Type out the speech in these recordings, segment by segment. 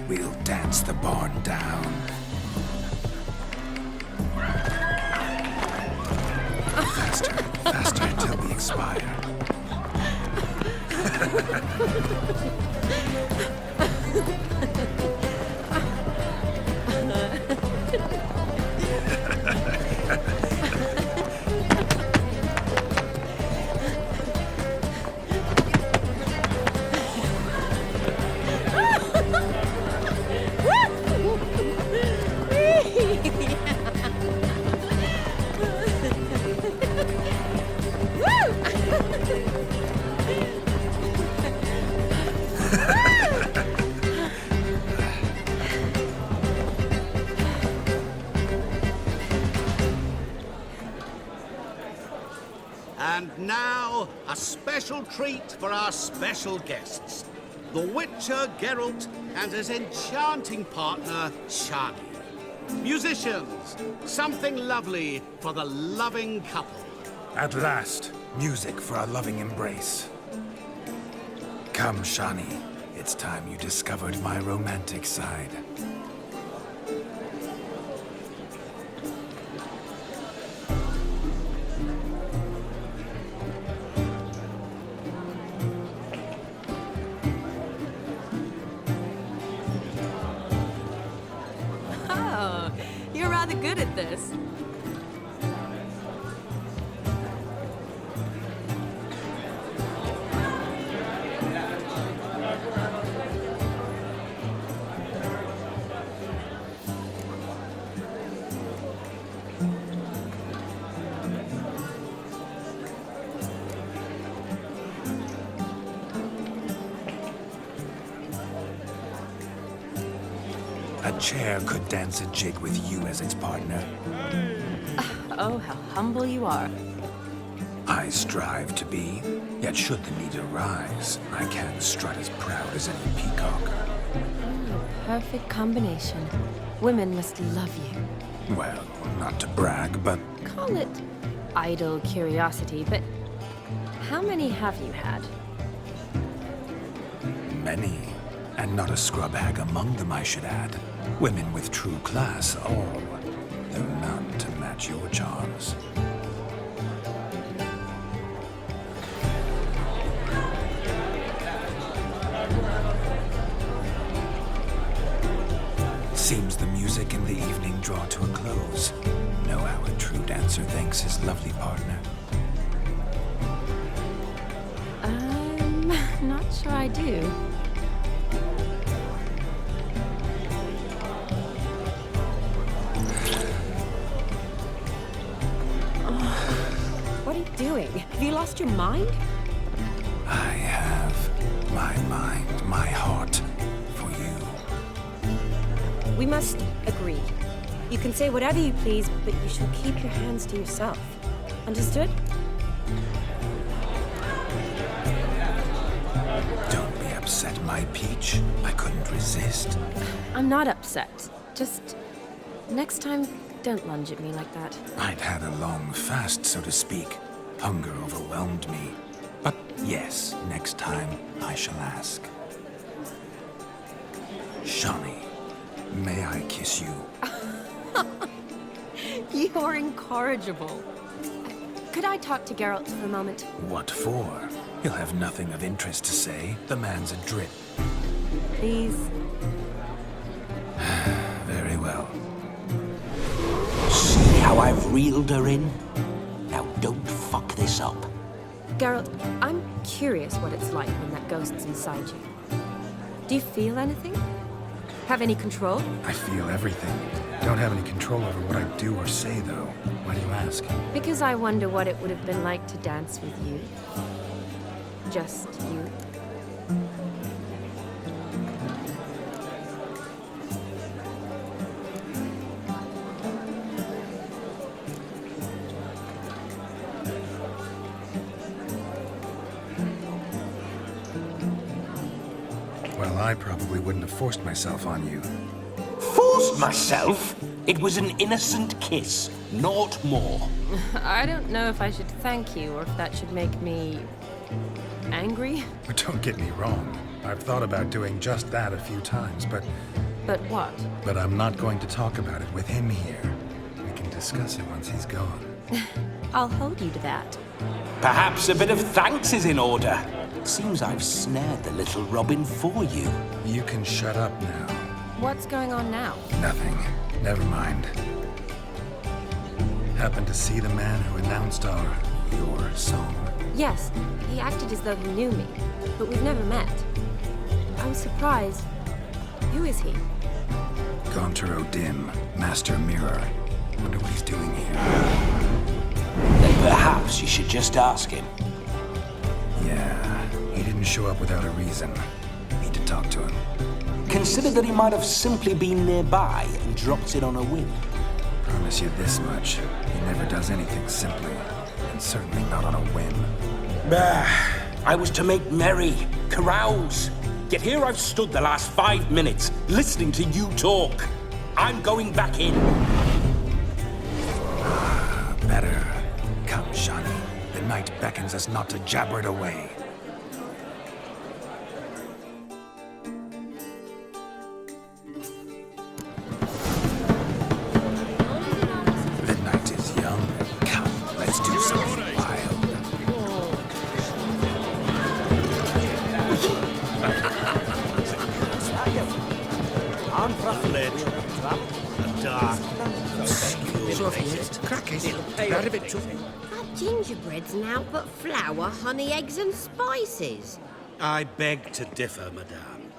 We'll dance the barn down. Faster, faster until we expire. And now, a special treat for our special guests. The Witcher Geralt and his enchanting partner, Shani. Musicians, something lovely for the loving couple. At last, music for our loving embrace. Come, Shani. It's time you discovered my romantic side. Oh, you're rather good at this. A chair could dance a jig with you as its partner. Oh, how humble you are. I strive to be, yet should the need arise, I can strut as proud as any peacock. Perfect combination. Women must love you. Well, not to brag, but Call it idle curiosity, but how many have you had? many. And not a scrub hag among them, I should add. Women with true class, all. Though none to match your charms. Seems the music and the evening draw to a close. Know how a true dancer thanks his lovely partner. Not sure I do. What are you doing? Have you lost your mind? I have my mind, my heart for you. We must agree. You can say whatever you please, but you shall keep your hands to yourself. Understood? Don't be upset, my peach. I couldn't resist. I'm not upset. Just next time, don't lunge at me like that. I'd had a long fast, so to speak. Hunger overwhelmed me. But yes, next time I shall ask. Shani, may I kiss you? You're incorrigible. Could I talk to Geralt for a moment? What for? He'll have nothing of interest to say. The man's adrift. Please. Very well. See how I've reeled her in? Now don't fuck this up. Geralt, I'm curious what it's like when that ghost's inside you. Do you feel anything? Have any control? I feel everything. Don't have any control over what I do or say, though. Why do you ask? Because I wonder what it would have been like to dance with you. Just you. Well, I probably wouldn't have forced myself on you. Forced myself? It was an innocent kiss, naught more. I don't know if I should thank you or if that should make me angry. But don't get me wrong. I've thought about doing just that a few times, but what? I'm not going to talk about it with him here. We can discuss it once he's gone. I'll hold you to that. Perhaps a bit of thanks is in order. Seems I've snared the little robin for you. You can shut up now. What's going on now? Nothing. Never mind. Happened to see the man who announced your song? Yes, he acted as though he knew me, but we've never met. I was surprised. Who is he? Gaunter O'Dim, Master Mirror. Wonder what he's doing here. Then perhaps you should just ask him. Yeah, he didn't show up without a reason. Need to talk to him. Consider that he might have simply been nearby and dropped in on a whim. Promise you this much. He never does anything simply, and certainly not on a whim. Bah! I was to make merry, carouse. Yet here I've stood the last 5 minutes, listening to you talk. I'm going back in. Better. Come, Shani. The night beckons us not to jabber it away. The night is young. Come, let's do something wild. A dark, obscure That gingerbread's now but flour, honey, eggs and spices. I beg to differ, madame.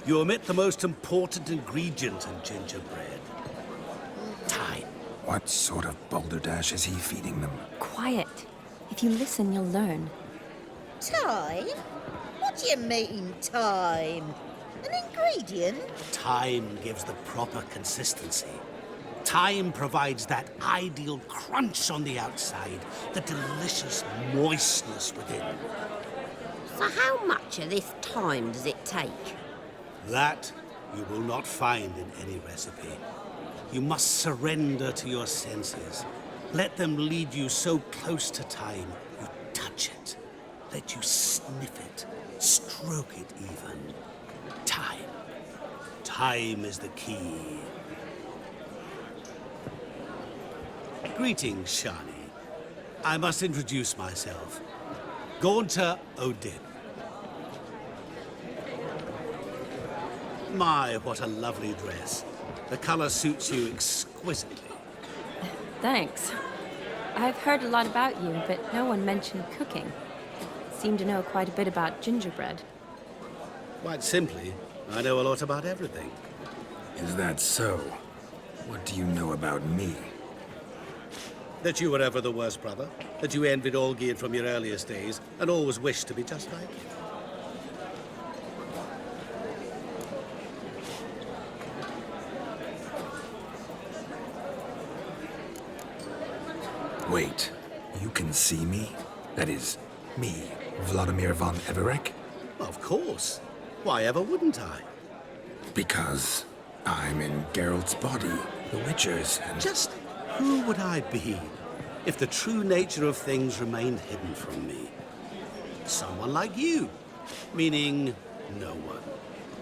You omit the most important ingredient in gingerbread. Time. What sort of balderdash is he feeding them? Quiet. If you listen, you'll learn. Time? What do you mean, time? An ingredient? Time gives the proper consistency. Time provides that ideal crunch on the outside, the delicious moistness within. So how much of this time does it take? That you will not find in any recipe. You must surrender to your senses. Let them lead you so close to time, you touch it. Let you sniff it, stroke it even. Time. Time is the key. Greetings, Shani. I must introduce myself. Gaunter O'Dim. My, what a lovely dress. The color suits you exquisitely. Thanks. I've heard a lot about you, but no one mentioned cooking. Seem to know quite a bit about gingerbread. Quite simply, I know a lot about everything. Is that so? What do you know about me? That you were ever the worst brother, that you envied Olgierd from your earliest days, and always wished to be just like him. Wait, you can see me? That is, me, Vlodimir von Everec? Of course. Why ever wouldn't I? Because I'm in Geralt's body, the Witcher's, and... Just who would I be if the true nature of things remained hidden from me? Someone like you, meaning no one.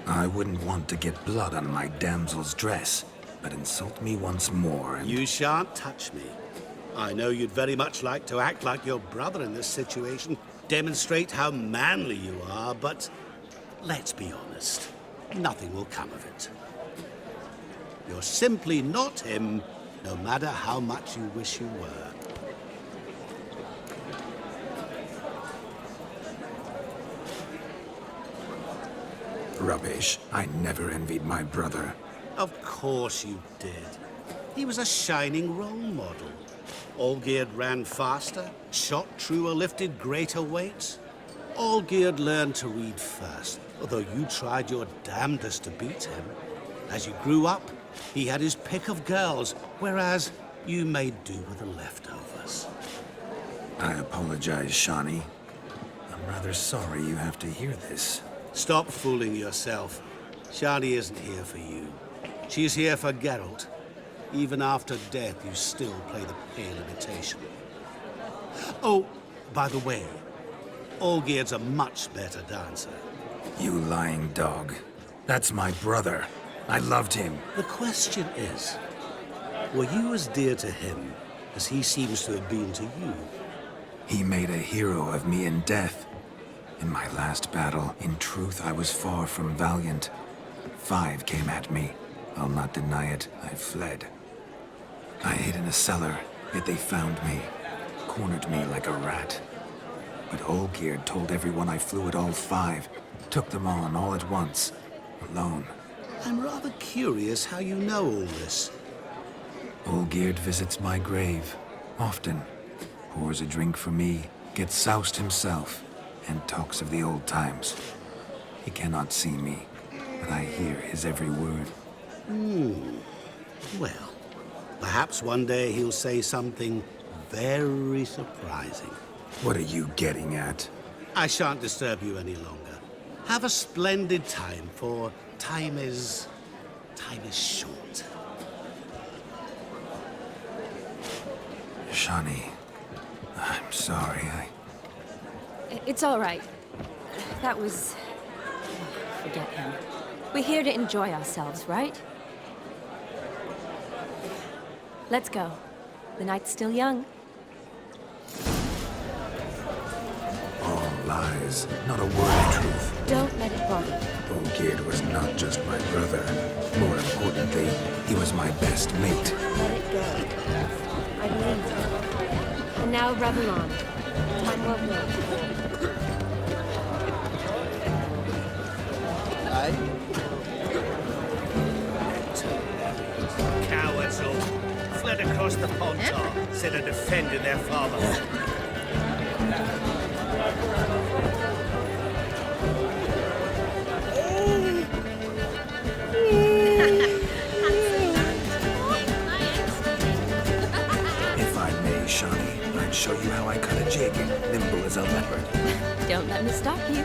I wouldn't want to get blood on my damsel's dress, but insult me once more and... You shan't touch me. I know you'd very much like to act like your brother in this situation, demonstrate how manly you are, but let's be honest, nothing will come of it. You're simply not him, no matter how much you wish you were. Rubbish. I never envied my brother. Of course you did. He was a shining role model. Olgierd ran faster, shot truer, lifted greater weights. Olgierd learned to read first, although you tried your damnedest to beat him. As you grew up, he had his pick of girls, whereas you made do with the leftovers. I apologize, Shani. I'm rather sorry you have to hear this. Stop fooling yourself. Shani isn't here for you. She's here for Geralt. Even after death, you still play the pale imitation. Oh, by the way, Olgierd's a much better dancer. You lying dog. That's my brother. I loved him. The question is, were you as dear to him as he seems to have been to you? He made a hero of me in death. In my last battle, in truth, I was far from valiant. 5 came at me. I'll not deny it, I fled. I hid in a cellar, yet they found me. Cornered me like a rat. But Olgierd told everyone I flew at all 5. Took them on all at once. Alone. I'm rather curious how you know all this. Olgierd visits my grave. Often. Pours a drink for me. Gets soused himself. And talks of the old times. He cannot see me. But I hear his every word. Well, perhaps one day he'll say something very surprising. What are you getting at? I shan't disturb you any longer. Have a splendid time, for time is short. Shani, I'm sorry, It's all right. That was... Forget him. We're here to enjoy ourselves, right? Let's go. The night's still young. All lies, not a word of truth. Don't let it bother you. Olgierd was not just my brother. More importantly, he was my best mate. Let it go. I believe you. And now revel on. Time won't wait. Cowards all. Fled across the pond top, instead of defending their father. If I may, Shani, I'd show you how I cut a jig, nimble as a leopard. Don't let me stop you.